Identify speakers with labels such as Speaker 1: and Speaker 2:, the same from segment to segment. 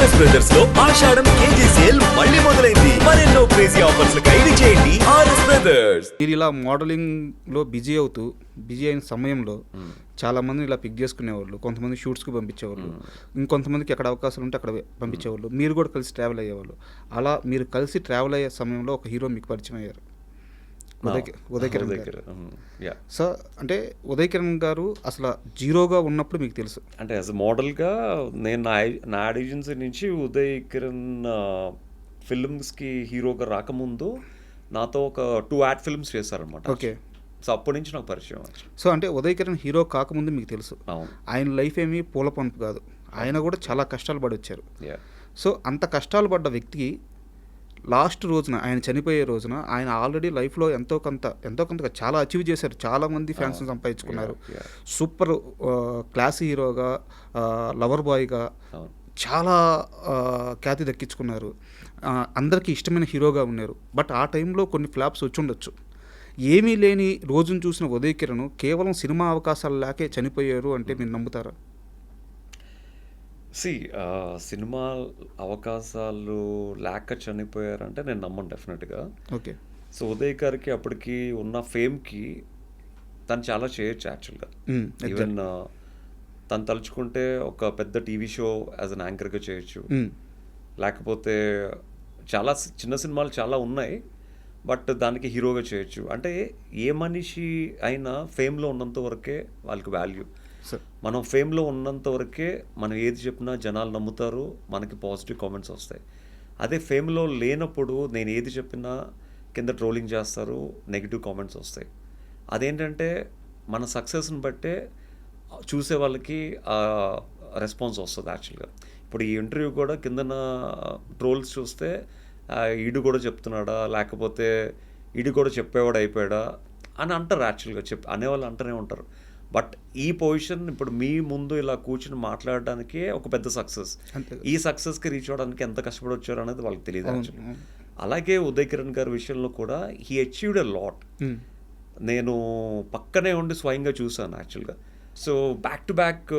Speaker 1: RS brothers లో ఆషాఢం KG sale మళ్ళీ మొదలైంది. మరెన్నో క్రేజీ ఆఫర్స్ ఖైదీ చేయండి ఆర్ఎస్ బ్రదర్స్.
Speaker 2: మీరు ఇలా మోడలింగ్లో బిజీ అయిన సమయంలో చాలామంది ఇలా పిక్ చేసుకునేవాళ్ళు, కొంతమంది షూట్స్కి పంపించేవాళ్ళు, ఇంకొంతమందికి ఎక్కడ అవకాశాలు ఉంటే అక్కడ పంపించేవాళ్ళు. మీరు కూడా కలిసి ట్రావెల్ అయ్యేవాళ్ళు. అలా మీరు కలిసి ట్రావెల్ అయ్యే సమయంలో ఒక హీరో మీకు పరిచయం అయ్యారు, ఉదయ్ కిరణ్ గారు. సో అంటే ఉదయ్ కిరణ్ గారు అసలు జీరోగా ఉన్నప్పుడు మీకు తెలుసు
Speaker 3: అంటే యాజ్ మోడల్గా నేను నా ఏజెన్సీ నుంచి ఉదయ్ కిరణ్ ఫిల్మ్స్కి హీరోగా రాకముందు నాతో ఒక 2 యాడ్ ఫిల్మ్స్ చేశారనమాట.
Speaker 2: ఓకే.
Speaker 3: సో అప్పటి నుంచి నాకు పరిచయం.
Speaker 2: సో అంటే ఉదయ్ కిరణ్ హీరో కాకముందు మీకు తెలుసు.
Speaker 3: అవును.
Speaker 2: ఆయన లైఫ్ ఏమీ పూల పంపు కాదు, ఆయన కూడా చాలా కష్టాలు పడి వచ్చారు.
Speaker 3: Yeah.
Speaker 2: సో అంత కష్టాలు పడ్డ వ్యక్తికి లాస్ట్ రోజున, ఆయన చనిపోయే రోజున, ఆయన ఆల్రెడీ లైఫ్లో ఎంతో కొంతగా చాలా అచీవ్ చేశారు, చాలామంది ఫ్యాన్స్ని సంపాదించుకున్నారు. సూపర్ క్లాస్ హీరోగా, లవర్ బాయ్గా చాలా ఖ్యాతి దక్కించుకున్నారు, అందరికీ ఇష్టమైన హీరోగా ఉన్నారు. బట్ ఆ టైంలో కొన్ని ఫ్లాప్స్ వచ్చి ఉండొచ్చు. ఏమీ లేని రోజును చూసిన ఉదయ్ కిరణ్ కేవలం సినిమా అవకాశాలు లేకే చనిపోయారు అంటే మీరు నమ్ముతారా?
Speaker 3: సినిమా అవకాశాలు లేక చనిపోయారంటే నేను నమ్మను డెఫినెట్గా.
Speaker 2: ఓకే.
Speaker 3: సో ఉదయ్ గారికి అప్పటికి ఉన్న ఫేమ్కి తను చాలా చేయొచ్చు యాక్చువల్గా. ఈవెన్ తను తలుచుకుంటే ఒక పెద్ద టీవీ షో యాజ్ అన్ యాంకర్గా చేయొచ్చు, లేకపోతే చాలా చిన్న సినిమాలు చాలా ఉన్నాయి, బట్ దానికి హీరోగా చేయొచ్చు. అంటే ఏ మనిషి అయినా ఫేమ్లో ఉన్నంత వరకే వాళ్ళకి వాల్యూ. మనం ఫేమ్లో ఉన్నంత వరకే మనం ఏది చెప్పినా జనాలు నమ్ముతారు, మనకి పాజిటివ్ కామెంట్స్ వస్తాయి. అదే ఫేమ్లో లేనప్పుడు నేను ఏది చెప్పినా కింద ట్రోలింగ్ చేస్తారు, నెగిటివ్ కామెంట్స్ వస్తాయి. అదేంటంటే మన సక్సెస్ని బట్టే చూసే వాళ్ళకి రెస్పాన్స్ వస్తుంది యాక్చువల్గా. ఇప్పుడు ఈ ఇంటర్వ్యూ కూడా కిందన ట్రోల్స్ చూస్తే ఈడు కూడా చెప్తున్నాడా, లేకపోతే ఈడు కూడా చెప్పేవాడు అయిపోయాడా అని అంటారు యాక్చువల్గా. అనేవాళ్ళు అంటూనే ఉంటారు. బట్ ఈ పొజిషన్ ఇప్పుడు మీ ముందు ఇలా కూర్చుని మాట్లాడడానికే ఒక పెద్ద సక్సెస్. ఈ సక్సెస్కి రీచ్ అవ్వడానికి ఎంత కష్టపడి వచ్చారు అనేది వాళ్ళకి తెలియదు యాక్చువల్లీ. అలాగే ఉదయ్ కిరణ్ గారి విషయంలో కూడా హీ అచీవ్డ్ ఎ లాట్. నేను పక్కనే ఉండి స్వయంగా చూసాను యాక్చువల్గా. So back to back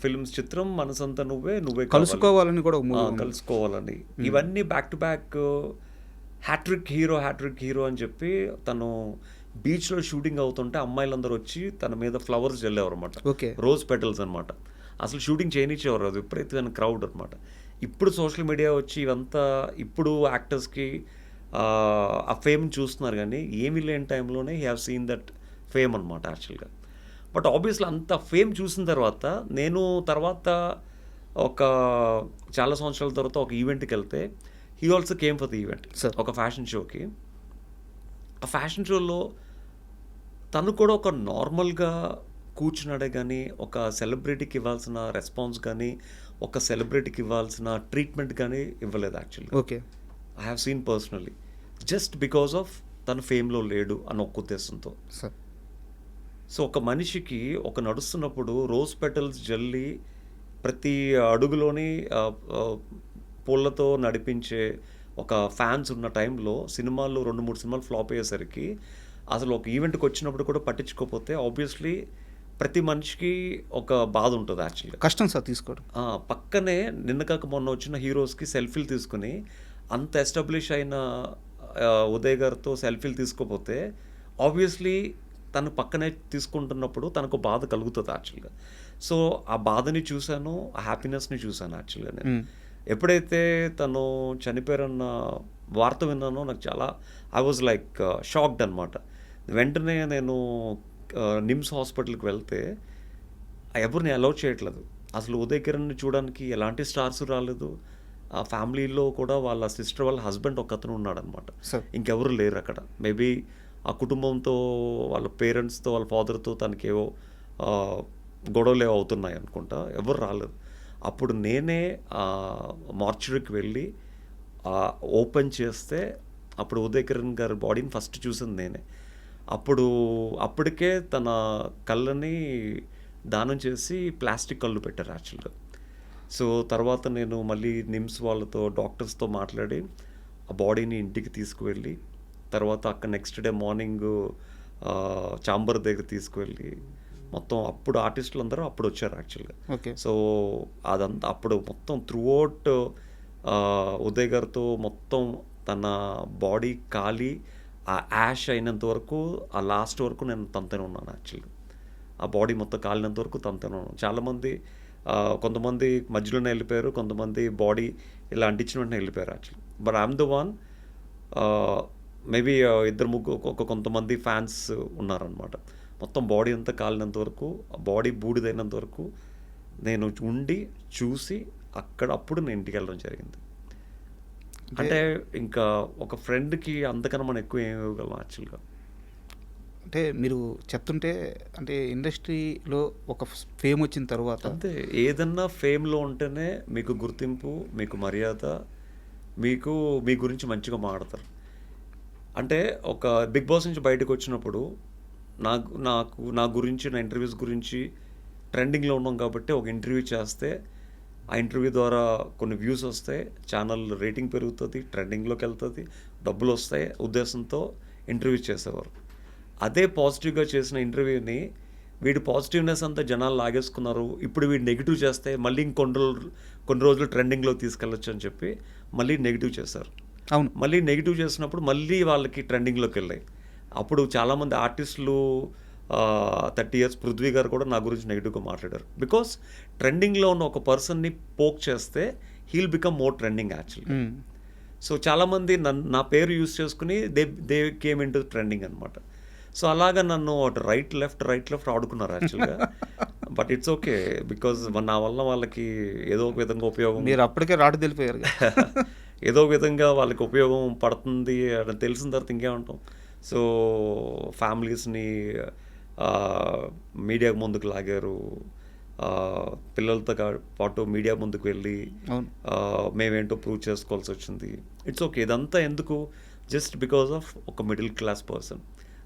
Speaker 3: films, చిత్రం, మనసంతా నువ్వే
Speaker 2: కలుసుకోవాలని కూడా
Speaker 3: కలుసుకోవాలని, ఇవన్నీ back to back hat trick hero అని చెప్పి తను బీచ్లో షూటింగ్ అవుతుంటే అమ్మాయిలందరూ వచ్చి తన మీద ఫ్లవర్స్ జల్లేవారు అనమాట, రోజ్ పెటల్స్ అనమాట. అసలు షూటింగ్ చేయనిచ్చేవారు, అది విపరీతమైన క్రౌడ్ అనమాట. ఇప్పుడు సోషల్ మీడియా వచ్చి ఇవంతా ఇప్పుడు యాక్టర్స్కి ఆ ఫేమ్ చూస్తున్నారు, కానీ ఏమీ లేని టైంలోనే he have seen that fame అనమాట యాక్చువల్గా. బట్ ఆబ్వియస్లీ అంత ఫేమ్ చూసిన తర్వాత నేను ఒక చాలా సంవత్సరాల తర్వాత ఒక ఈవెంట్కి వెళ్తే he also came for the event, ఒక ఫ్యాషన్ షోకి. ఆ ఫ్యాషన్ షోలో తను కూడా ఒక నార్మల్గా కూర్చున్నాడే కానీ ఒక సెలబ్రిటీకి ఇవ్వాల్సిన రెస్పాన్స్ కానీ ఒక సెలబ్రిటీకి ఇవ్వాల్సిన ట్రీట్మెంట్ కానీ ఇవ్వలేదు actually.
Speaker 2: Okay.
Speaker 3: I have seen personally, just because of తను ఫేమ్లో లేడు అన్న ఒక ఉద్దేశంతో. సో ఒక మనిషికి ఒక నడుస్తున్నప్పుడు రోజ్ పెటల్స్ జల్లి ప్రతి అడుగులోని పూలతో నడిపించే ఒక ఫ్యాన్స్ ఉన్న టైంలో సినిమాలు 2-3 సినిమాలు ఫ్లాప్ అయ్యేసరికి అసలు ఒక ఈవెంట్కి వచ్చినప్పుడు కూడా పట్టించుకోకపోతే ఆబ్వియస్లీ ప్రతి మనిషికి ఒక బాధ ఉంటుంది యాక్చువల్గా.
Speaker 2: కష్టం సార్ తీసుకోవడం.
Speaker 3: పక్కనే నిన్న కాక మొన్న వచ్చిన హీరోస్కి సెల్ఫీలు తీసుకుని అంత ఎస్టాబ్లిష్ అయిన ఉదయ్ గారితో సెల్ఫీలు తీసుకోపోతే ఆబ్వియస్లీ తను పక్కనే తీసుకుంటున్నప్పుడు తనకు బాధ కలుగుతుంది యాక్చువల్గా. సో ఆ బాధని చూశాను, ఆ హ్యాపీనెస్ని చూశాను యాక్చువల్గా. నేను ఎప్పుడైతే తను చనిపోయారన్న వార్త విన్నానో నాకు చాలా ఐ వాజ్ లైక్ షాక్డ్ అనమాట. వెంటనే నేను నిమ్స్ హాస్పిటల్కి వెళ్తే ఎవరిని అలౌ చేయట్లేదు. అసలు ఉదయ్ కిరణ్ని చూడడానికి ఎలాంటి స్టార్స్ రాలేదు. ఆ ఫ్యామిలీలో కూడా వాళ్ళ సిస్టర్ వాళ్ళ హస్బెండ్ ఒకతను ఉన్నాడనమాట, ఇంకెవరు లేరు అక్కడ. మేబీ ఆ కుటుంబంతో వాళ్ళ పేరెంట్స్తో వాళ్ళ ఫాదర్తో తనకేవో గొడవలు ఏవో అవుతున్నాయి అనుకుంటా, ఎవరు రాలేదు. అప్పుడు నేనే మార్చురీకి వెళ్ళి ఓపెన్ చేస్తే అప్పుడు ఉదయ్ కిరణ్ గారి బాడీని ఫస్ట్ చూసింది నేనే. అప్పటికే తన కళ్ళని దానం చేసి ప్లాస్టిక్ కళ్ళు పెట్టారు యాక్చువల్గా. సో తర్వాత నేను మళ్ళీ నిమ్స్ వాళ్ళతో డాక్టర్స్తో మాట్లాడి ఆ బాడీని ఇంటికి తీసుకువెళ్ళి తర్వాత అక్కడ నెక్స్ట్ డే మార్నింగ్ చాంబర్ దగ్గర తీసుకువెళ్ళి మొత్తం అప్పుడు ఆర్టిస్టులు అందరూ అప్పుడు వచ్చారు యాక్చువల్గా.
Speaker 2: ఓకే.
Speaker 3: సో అదంతా అప్పుడు మొత్తం త్రూఅవుట్ ఉదయ్ గారితో మొత్తం తన బాడీ కాలి ఆ యాష్ అయినంత వరకు ఆ లాస్ట్ వరకు నేను తనతోనే ఉన్నాను యాక్చువల్గా. ఆ బాడీ మొత్తం కాలినంత వరకు తనతోనే ఉన్నాను. చాలామంది కొంతమంది మధ్యలోనే వెళ్ళిపోయారు, కొంతమంది బాడీ ఇలా అంటించిన వెంటనే వెళ్ళిపోయారు actually. But I'm the one. Maybe ఇద్దరు ముగ్గురు కొంతమంది ఫ్యాన్స్ ఉన్నారనమాట. మొత్తం బాడీ అంతా కాలినంత వరకు, బాడీ బూడిదైనంత వరకు నేను ఉండి చూసి అప్పుడు నేను ఇంటికి వెళ్ళడం జరిగింది. అంటే ఇంకా ఒక ఫ్రెండ్కి అంతకన్నా మనం ఎక్కువ ఏమి ఇవ్వగలం యాక్చువల్గా.
Speaker 2: అంటే మీరు చెప్తుంటే అంటే ఇండస్ట్రీలో ఒక ఫేమ్ వచ్చిన తర్వాత
Speaker 3: అంతే, ఏదన్నా ఫేమ్లో ఉంటేనే మీకు గుర్తింపు, మీకు మర్యాద, మీకు మీ గురించి మంచిగా మాట్లాడతారు. అంటే ఒక బిగ్ బాస్ నుంచి బయటకు వచ్చినప్పుడు నా గురించి, నా ఇంటర్వ్యూస్ గురించి ట్రెండింగ్లో ఉన్నాం కాబట్టి ఒక ఇంటర్వ్యూ చేస్తే ఆ ఇంటర్వ్యూ ద్వారా కొన్ని వ్యూస్ వస్తాయి, ఛానల్ రేటింగ్ పెరుగుతుంది, ట్రెండింగ్లోకి వెళ్తుంది, డబ్బులు వస్తాయి ఉద్దేశంతో ఇంటర్వ్యూ చేసేవారు. అదే పాజిటివ్గా చేసిన ఇంటర్వ్యూని వీడి పాజిటివ్నెస్ అంతా జనాలు లాగేసుకున్నారు, ఇప్పుడు వీడు నెగిటివ్ చేస్తే మళ్ళీ కొన్ని రోజులు ట్రెండింగ్లో తీసుకెళ్ళొచ్చు అని చెప్పి మళ్ళీ నెగిటివ్ చేశారు.
Speaker 2: అవును.
Speaker 3: మళ్ళీ నెగిటివ్ చేసినప్పుడు మళ్ళీ వాళ్ళకి ట్రెండింగ్లోకి వెళ్ళాయి. అప్పుడు చాలామంది ఆర్టిస్టులు 30 years పృథ్వీ గారు కూడా నా గురించి నెగిటివ్గా మాట్లాడారు. బికాస్ ట్రెండింగ్లో ఉన్న ఒక పర్సన్ని పోక్ చేస్తే heal become more trending actually. So చాలామంది నా పేరు యూజ్ చేసుకుని they came in to trending అనమాట. సో అలాగా నన్ను రైట్ లెఫ్ట్ ఆడుకున్నారు యాక్చువల్గా. బట్ ఇట్స్ ఓకే, బికాజ్ నా వల్ల వాళ్ళకి ఏదో ఒక విధంగా ఉపయోగం,
Speaker 2: మీరు అప్పటికే రాటు తెలిపోయారు.
Speaker 3: ఏదో ఒక విధంగా వాళ్ళకి ఉపయోగం పడుతుంది అని తెలిసిన తర్వాత ఇంకేమంటాం. సో ఫ్యామిలీస్ని మీడియా ముందుకు లాగారు, పిల్లలతో పాటు మీడియా ముందుకు వెళ్ళి మేమేంటో ప్రూవ్ చేసుకోవాల్సి వచ్చింది. ఇట్స్ ఓకే, ఇదంతా ఎందుకు, జస్ట్ బికాస్ ఆఫ్ ఒక మిడిల్ క్లాస్ పర్సన్.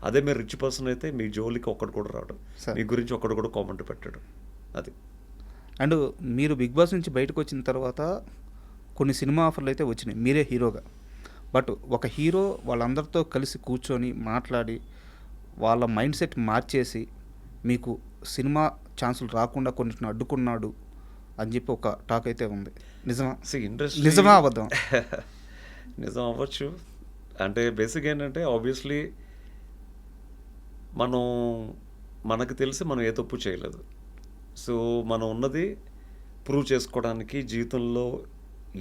Speaker 3: అదే మీరు రిచ్ పర్సన్ అయితే మీ జోలికి ఒక్కడు కూడా రాడు, మీ గురించి ఒక్కడు కూడా కామెంట్ పెట్టాడు. అది.
Speaker 2: అండ్ మీరు బిగ్ బాస్ నుంచి బయటకు వచ్చిన తర్వాత కొన్ని సినిమా ఆఫర్లు అయితే వచ్చినాయి మీరే హీరోగా. బట్ ఒక హీరో వాళ్ళందరితో కలిసి కూర్చొని మాట్లాడి వాళ్ళ మైండ్ సెట్ మార్చేసి మీకు సినిమా ఛాన్సులు రాకుండా కొన్నిటిని అడ్డుకున్నాడు అని చెప్పి ఒక టాక్ అయితే ఉంది. నిజమా?
Speaker 3: ఇంట్రెస్ట్
Speaker 2: నిజమా అబద్ధం?
Speaker 3: నిజం అవ్వచ్చు. అంటే బేసిక్ ఏంటంటే ఆబ్వియస్లీ మనకు తెలిసి మనం ఏ తప్పు చేయలేదు. సో మనం ఉన్నది ప్రూవ్ చేసుకోవడానికి, జీవితంలో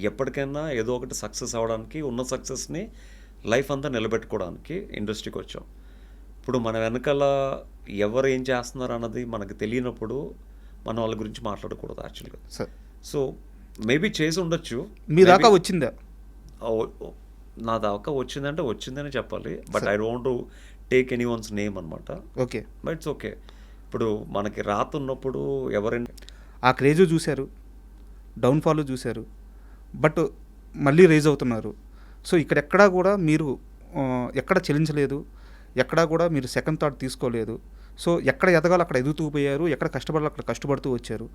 Speaker 3: ఎప్పటికైనా ఏదో ఒకటి సక్సెస్ అవ్వడానికి, ఉన్న సక్సెస్ని లైఫ్ అంతా నిలబెట్టుకోవడానికి ఇండస్ట్రీకి వచ్చాం. ఇప్పుడు మన వెనకాల ఎవరు ఏం చేస్తున్నారు అన్నది మనకు తెలియనప్పుడు మనం వాళ్ళ గురించి మాట్లాడకూడదు యాక్చువల్గా. సో మేబీ చేసి ఉండొచ్చు.
Speaker 2: మీ దాకా వచ్చిందా?
Speaker 3: నా దాకా వచ్చిందంటే వచ్చిందని చెప్పాలి. But I don't take anyone's name అనమాట.
Speaker 2: Okay,
Speaker 3: but it's okay. ఇప్పుడు మనకి రాతున్నప్పుడు ఎవరైనా
Speaker 2: ఆ క్రేజ్ చూశారు, డౌన్ఫాల్ చూశారు, బట్ మళ్ళీ రైజ్ అవుతున్నారు. సో ఇక్కడెక్కడా కూడా మీరు ఎక్కడ చెల్లించలేదు, ఎక్కడా కూడా మీరు సెకండ్ థాట్ తీసుకోలేదు. సో ఎక్కడ ఎదగాలో అక్కడ ఎదుగుతూ పోయారు, ఎక్కడ కష్టపడాలో అక్కడ కష్టపడుతూ వచ్చారు.